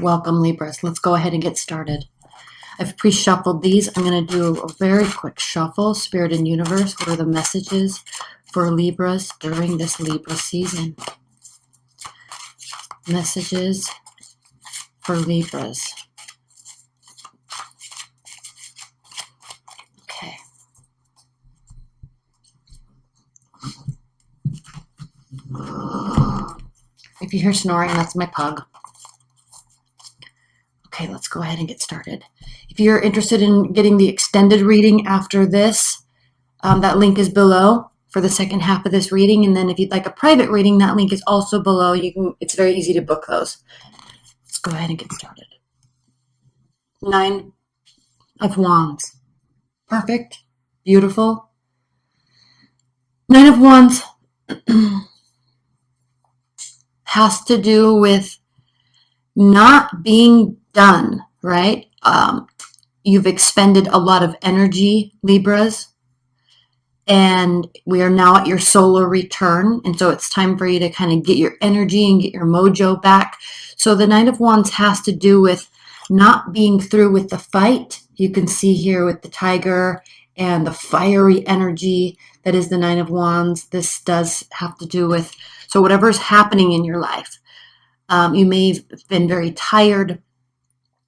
Welcome, Libras. Let's go ahead and get started. I've pre-shuffled these. I'm going to do a very quick shuffle. Spirit and Universe, what are the messages for Libras during this Libra season? Messages for Libras. Okay. If you hear snoring, that's my pug. Okay, let's go ahead and get started. If you're interested in getting the extended reading after this, that link is below for the second half of this reading. And then if you'd like a private reading, that link is also below. It's very easy to book those. Let's go ahead and get started. 9 of Wands. Perfect. Beautiful. 9 of Wands has to do with not being done, right? You've expended a lot of energy, Libras, and we are now at your solar return. And so it's time for you to kind of get your energy and get your mojo back. So the 9 of Wands has to do with not being through with the fight. You can see here with the tiger and the fiery energy that is the 9 of Wands. This does have to do with, so whatever's happening in your life. You may have been very tired.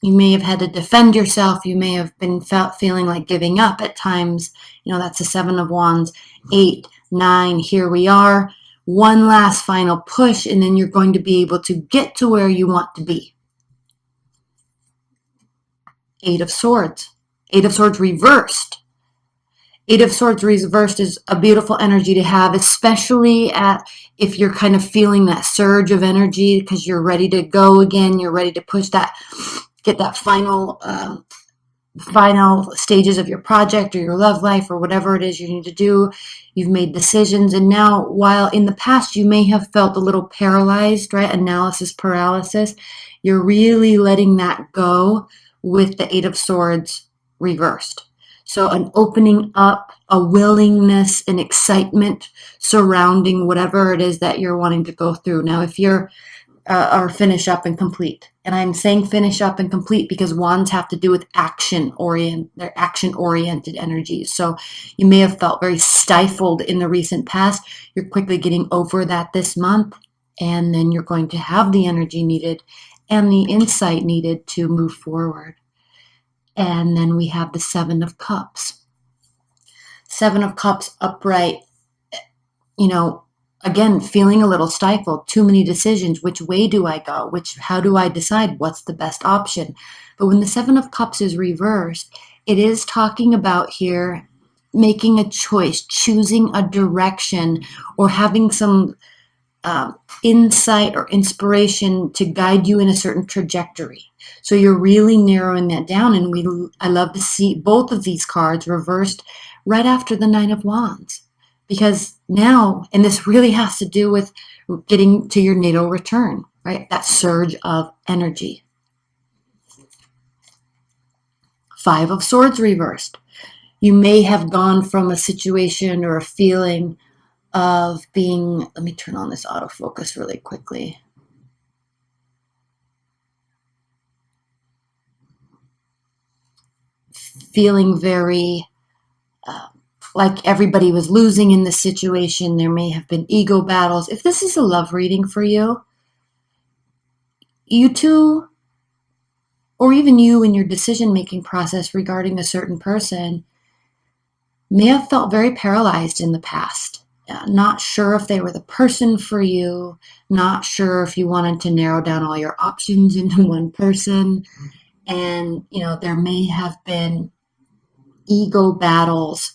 You may have had to defend yourself. You may have been feeling like giving up at times. You know, that's the 7 of Wands. 8, 9, here we are. One last final push, and then you're going to be able to get to where you want to be. 8 of Swords. 8 of Swords reversed. 8 of Swords reversed is a beautiful energy to have, especially if you're kind of feeling that surge of energy because you're ready to go again. You're ready to push that, get that final stages of your project or your love life or whatever it is you need to do. You've made decisions, and now, while in the past you may have felt a little paralyzed, right? Analysis paralysis. You're really letting that go with the 8 of Swords reversed. So an opening up, a willingness, an excitement surrounding whatever it is that you're wanting to go through. Now, if you're or finish up and complete, and I'm saying finish up and complete because wands have to do with they're action-oriented energies. So you may have felt very stifled in the recent past. You're quickly getting over that this month, and then you're going to have the energy needed and the insight needed to move forward. And then we have the 7 of Cups. 7 of Cups upright, again, feeling a little stifled, too many decisions. Which way do I go? How do I decide what's the best option? But when the 7 of Cups is reversed, it is talking about here making a choice, choosing a direction, or having some insight or inspiration to guide you in a certain trajectory. So you're really narrowing that down, and I love to see both of these cards reversed right after the 9 of Wands, because now, and this really has to do with getting to your natal return, right? That surge of energy. 5 of Swords reversed. You may have gone from a situation or a feeling of being, let me turn on this autofocus really quickly. Feeling very like everybody was losing in this situation. There may have been ego battles. If this is a love reading for you, you two, or even you in your decision-making process regarding a certain person, may have felt very paralyzed in the past. Not sure if they were the person for you, not sure if you wanted to narrow down all your options into one person. And, there may have been ego battles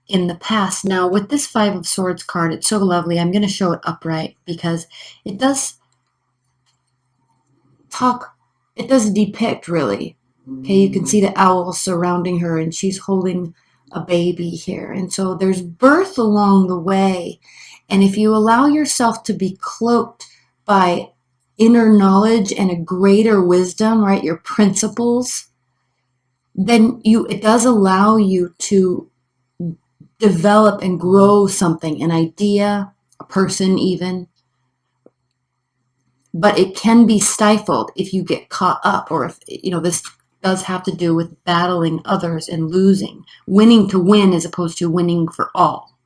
in the past. Now, with this 5 of Swords card, it's so lovely. I'm going to show it upright because it does depict, really. Okay, you can see the owl surrounding her, and she's holding a baby here. And so there's birth along the way. And if you allow yourself to be cloaked by inner knowledge and a greater wisdom, right, your principles, then it does allow you to develop and grow something, an idea, a person even. but it can be stifled if you get caught up, or if, this does have to do with battling others and losing, winning to win as opposed to winning for all.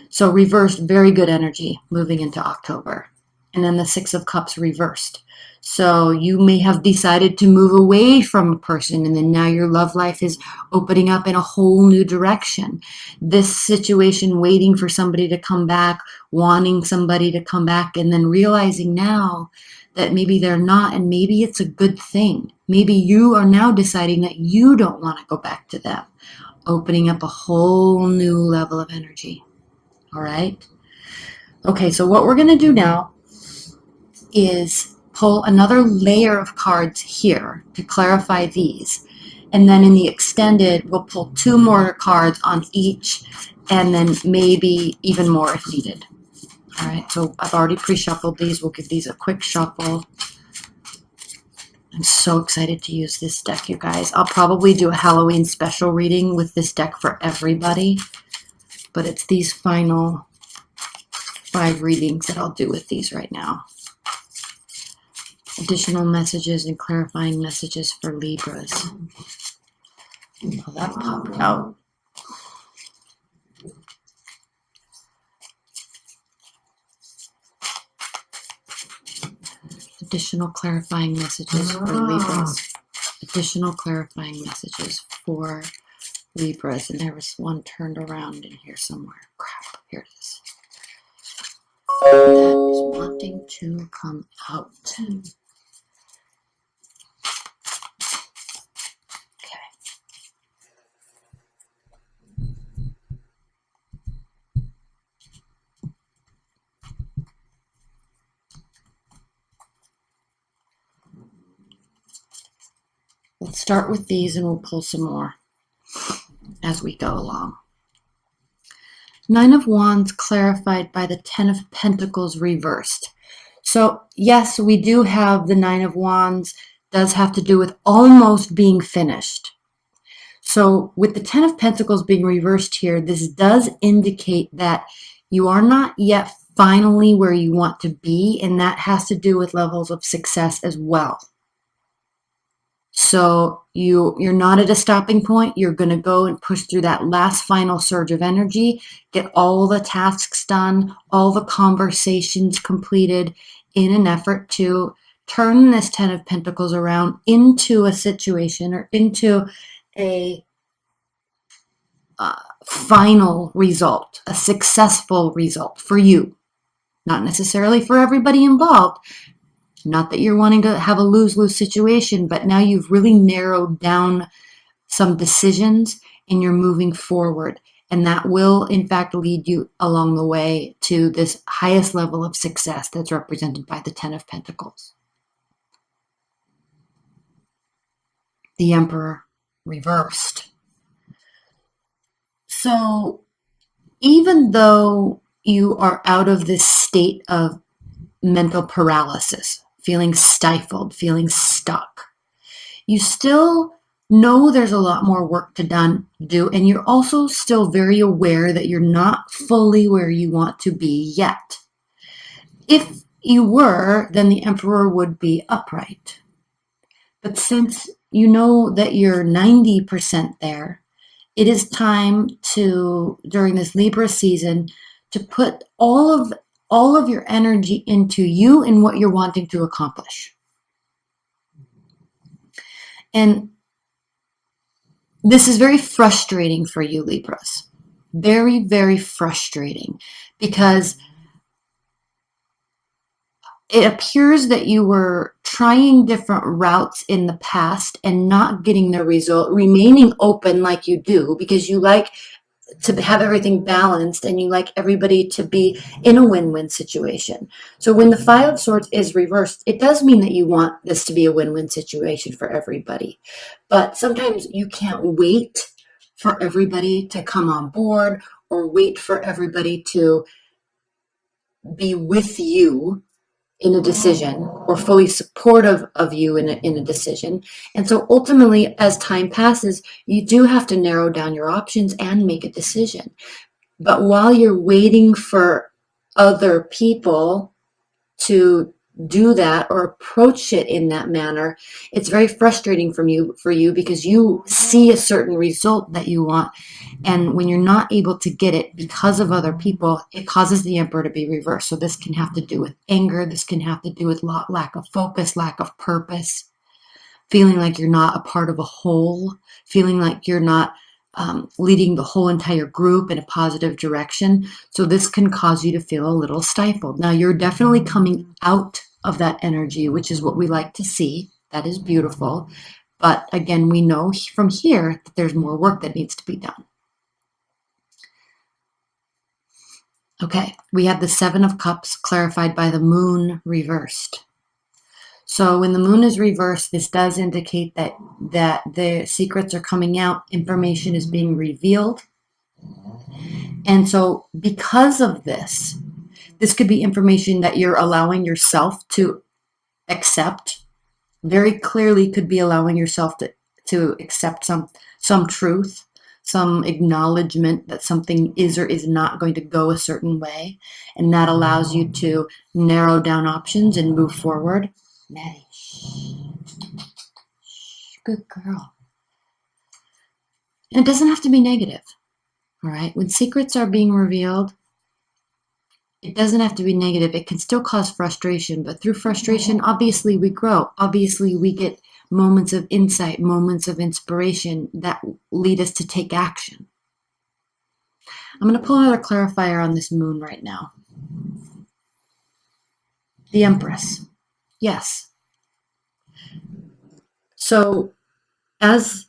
So reversed, very good energy moving into October. And then the Six of Cups reversed. So you may have decided to move away from a person, and then now your love life is opening up in a whole new direction. This situation, waiting for somebody to come back, wanting somebody to come back, and then realizing now that maybe they're not, and maybe it's a good thing. Maybe you are now deciding that you don't want to go back to them, opening up a whole new level of energy. All right? Okay, so what we're going to do now is pull another layer of cards here to clarify these. And then in the extended, we'll pull 2 more cards on each, and then maybe even more if needed. All right, so I've already pre-shuffled these. We'll give these a quick shuffle. I'm so excited to use this deck, you guys. I'll probably do a Halloween special reading with this deck for everybody, but it's these final 5 readings that I'll do with these right now. Additional messages and clarifying messages for Libras. Oh, that popped out. Additional clarifying messages for Libras. Additional clarifying messages for Libras. And there was one turned around in here somewhere. Crap, here it is. That is wanting to come out. Let's start with these and we'll pull some more as we go along. 9 of Wands clarified by the 10 of Pentacles reversed. So yes, we do have the 9 of Wands, does have to do with almost being finished. So with the 10 of Pentacles being reversed here, this does indicate that you are not yet finally where you want to be, and that has to do with levels of success as well. So you're not at a stopping point. You're going to go and push through that last final surge of energy, get all the tasks done, all the conversations completed in an effort to turn this 10 of Pentacles around into a situation or into a final result, a successful result for you. Not necessarily for everybody involved. Not that you're wanting to have a lose-lose situation, but now you've really narrowed down some decisions and you're moving forward. And that will, in fact, lead you along the way to this highest level of success that's represented by the 10 of Pentacles. The Emperor reversed. So even though you are out of this state of mental paralysis, feeling stifled, feeling stuck, you still know there's a lot more work to do, and you're also still very aware that you're not fully where you want to be yet. If you were, then the Emperor would be upright. But since you know that you're 90% there, it is time to, during this Libra season, to put all of your energy into you and what you're wanting to accomplish. And this is very frustrating for you, Libras. Very, very frustrating, because it appears that you were trying different routes in the past and not getting the result, remaining open like you do, because you like to have everything balanced and you like everybody to be in a win-win situation. So when the 5 of Swords is reversed, it does mean that you want this to be a win-win situation for everybody. But sometimes you can't wait for everybody to come on board or wait for everybody to be with you in a decision or fully supportive of you in a decision. And so ultimately, as time passes, you do have to narrow down your options and make a decision. But while you're waiting for other people to do that or approach it in that manner, it's very frustrating for you because you see a certain result that you want, and when you're not able to get it because of other people, it causes the Emperor to be reversed. So this can have to do with anger, this can have to do with lack of focus, lack of purpose, feeling like you're not a part of a whole, feeling like you're not leading the whole entire group in a positive direction. So this can cause you to feel a little stifled. Now you're definitely coming out of that energy, which is what we like to see. That is beautiful. But again, we know from here that there's more work that needs to be done. Okay, we have the Seven of Cups clarified by the Moon reversed. So when the Moon is reversed, this does indicate that the secrets are coming out, information is being revealed. And so because of this could be information that you're allowing yourself to accept. Very clearly could be allowing yourself to accept some truth, some acknowledgement that something is or is not going to go a certain way. And that allows you to narrow down options and move forward. Maddie, shh. Good girl. And it doesn't have to be negative, all right? When secrets are being revealed, it doesn't have to be negative. It can still cause frustration, but through frustration, obviously we grow. Obviously we get moments of insight, moments of inspiration that lead us to take action. I'm going to pull another clarifier on this Moon right now. The Empress. Yes. So as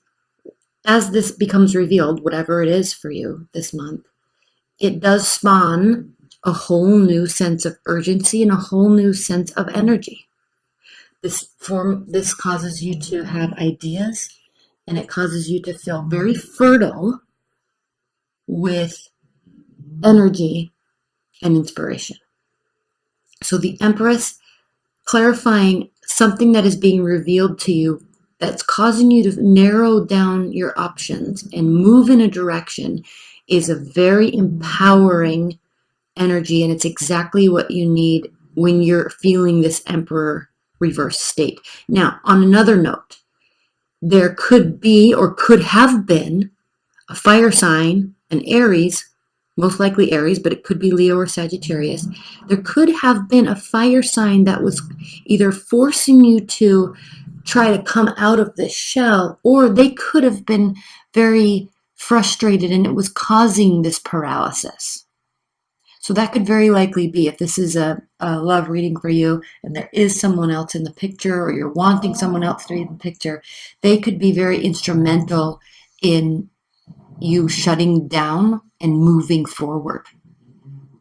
this becomes revealed, whatever it is for you this month, it does spawn a whole new sense of urgency and a whole new sense of energy. This causes you to have ideas, and it causes you to feel very fertile with energy and inspiration. So the Empress clarifying something that is being revealed to you that's causing you to narrow down your options and move in a direction is a very empowering energy, and it's exactly what you need when you're feeling this Emperor reverse state. Now, on another note, there could be or could have been a fire sign, an Aries, most likely Aries, but it could be Leo or Sagittarius. There could have been a fire sign that was either forcing you to try to come out of this shell, or they could have been very frustrated and it was causing this paralysis. So that could very likely be, if this is a love reading for you and there is someone else in the picture, or you're wanting someone else to read the picture, they could be very instrumental in you shutting down and moving forward,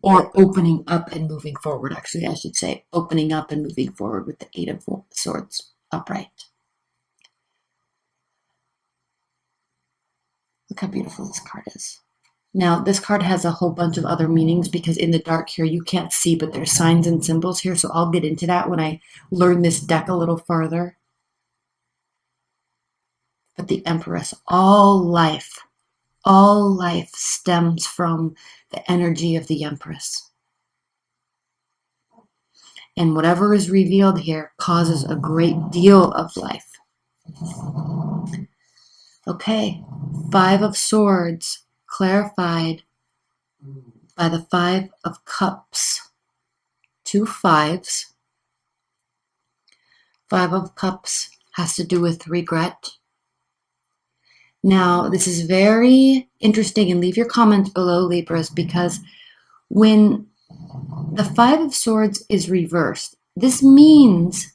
or opening up and moving forward. Actually, I should say opening up and moving forward with the Eight of Swords upright. Look how beautiful this card is. Now, this card has a whole bunch of other meanings because in the dark here, you can't see, but there's signs and symbols here. So I'll get into that when I learn this deck a little further. But the Empress, all life stems from the energy of the Empress. And whatever is revealed here causes a great deal of life. Okay, Five of Swords, clarified by the Five of Cups. Two fives. Five of Cups has to do with regret. Now, this is very interesting, and leave your comments below, Libras, because when the Five of Swords is reversed, this means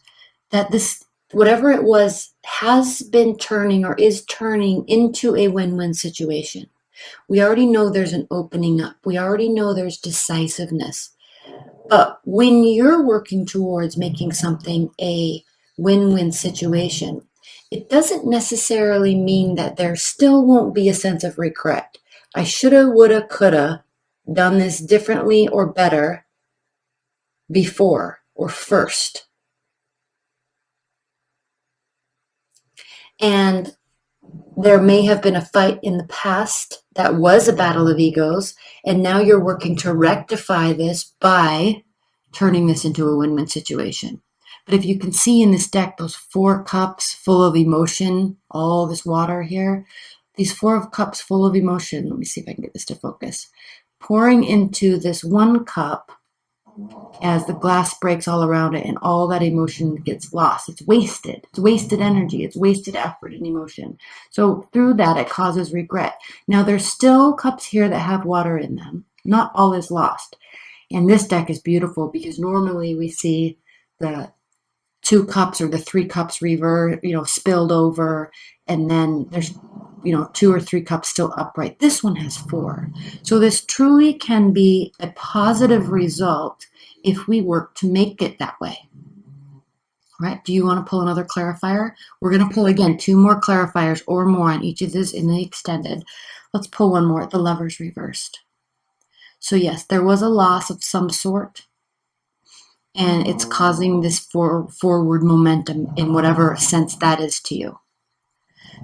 that this, whatever it was, has been turning or is turning into a win-win situation. We already know there's an opening up. We already know there's decisiveness. But when you're working towards making something a win-win situation, it doesn't necessarily mean that there still won't be a sense of regret. I shoulda, woulda, coulda done this differently or better before or first. And there may have been a fight in the past that was a battle of egos, and now you're working to rectify this by turning this into a win-win situation. But if you can see in this deck, those 4 cups full of emotion, all this water here, these 4 cups full of emotion, let me see if I can get this to focus, pouring into this 1 cup as the glass breaks all around it and all that emotion gets lost. It's wasted. It's wasted energy. It's wasted effort and emotion. So through that, it causes regret. Now, there's still cups here that have water in them. Not all is lost. And this deck is beautiful because normally we see the 2 cups or the 3 cups spilled over, and then there's 2 or 3 cups still upright. This one has 4. So this truly can be a positive result if we work to make it that way. All right, do you want to pull another clarifier? We're going to pull again 2 more clarifiers or more on each of this in the extended. Let's pull one more, the Lovers reversed. So yes, there was a loss of some sort, and it's causing this forward momentum in whatever sense that is to you.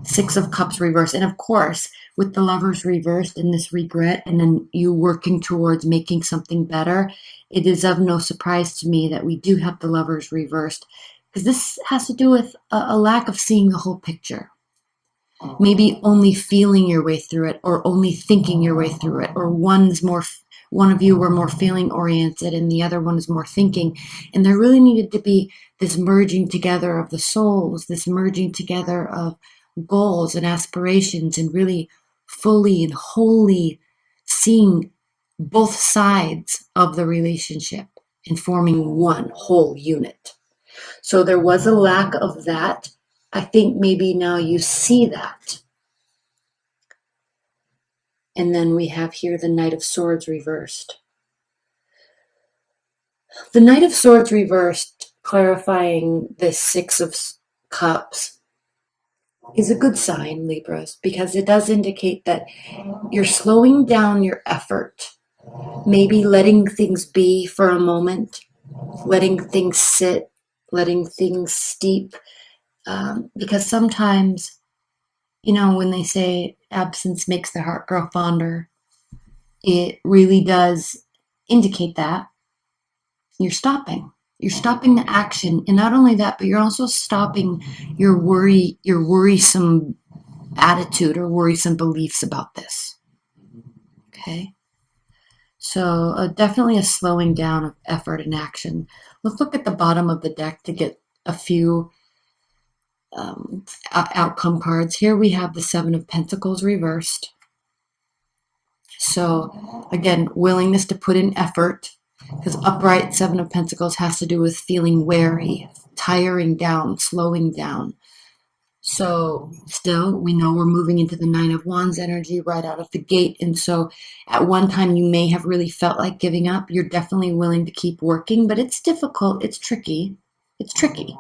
6 of Cups reversed. And of course, with the Lovers reversed and this regret, and then you working towards making something better, it is of no surprise to me that we do have the Lovers reversed, because this has to do with a lack of seeing the whole picture. Maybe only feeling your way through it, or only thinking your way through it, or one of you were more feeling oriented and the other one is more thinking. And there really needed to be this merging together of the souls, this merging together of goals and aspirations, and really fully and wholly seeing both sides of the relationship and forming one whole unit. So there was a lack of that. I think maybe now you see that. And then we have here the Knight of Swords reversed. The Knight of Swords reversed, clarifying this 6 of Cups, is a good sign, Libras, because it does indicate that you're slowing down your effort, maybe letting things be for a moment, letting things sit, letting things steep, because sometimes, when they say absence makes the heart grow fonder, it really does indicate that you're stopping. You're stopping the action. And not only that, but you're also stopping your worrisome attitude or worrisome beliefs about this. Okay? So definitely a slowing down of effort and action. Let's look at the bottom of the deck to get a few outcome cards. Here we have the 7 of Pentacles reversed. So again, willingness to put in effort, because upright 7 of Pentacles has to do with feeling weary, tiring down, slowing down. So still, we know we're moving into the 9 of Wands energy right out of the gate. And so at one time you may have really felt like giving up. You're definitely willing to keep working, but it's difficult. It's tricky. It's tricky.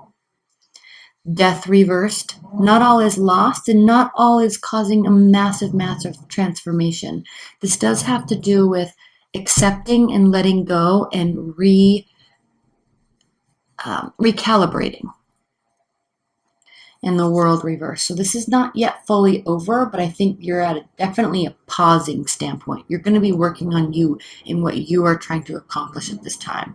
Death reversed. Not all is lost, and not all is causing a massive, massive transformation. This does have to do with accepting and letting go and recalibrating. And the World reversed. So this is not yet fully over, but I think you're at definitely a pausing standpoint. You're going to be working on you and what you are trying to accomplish at this time.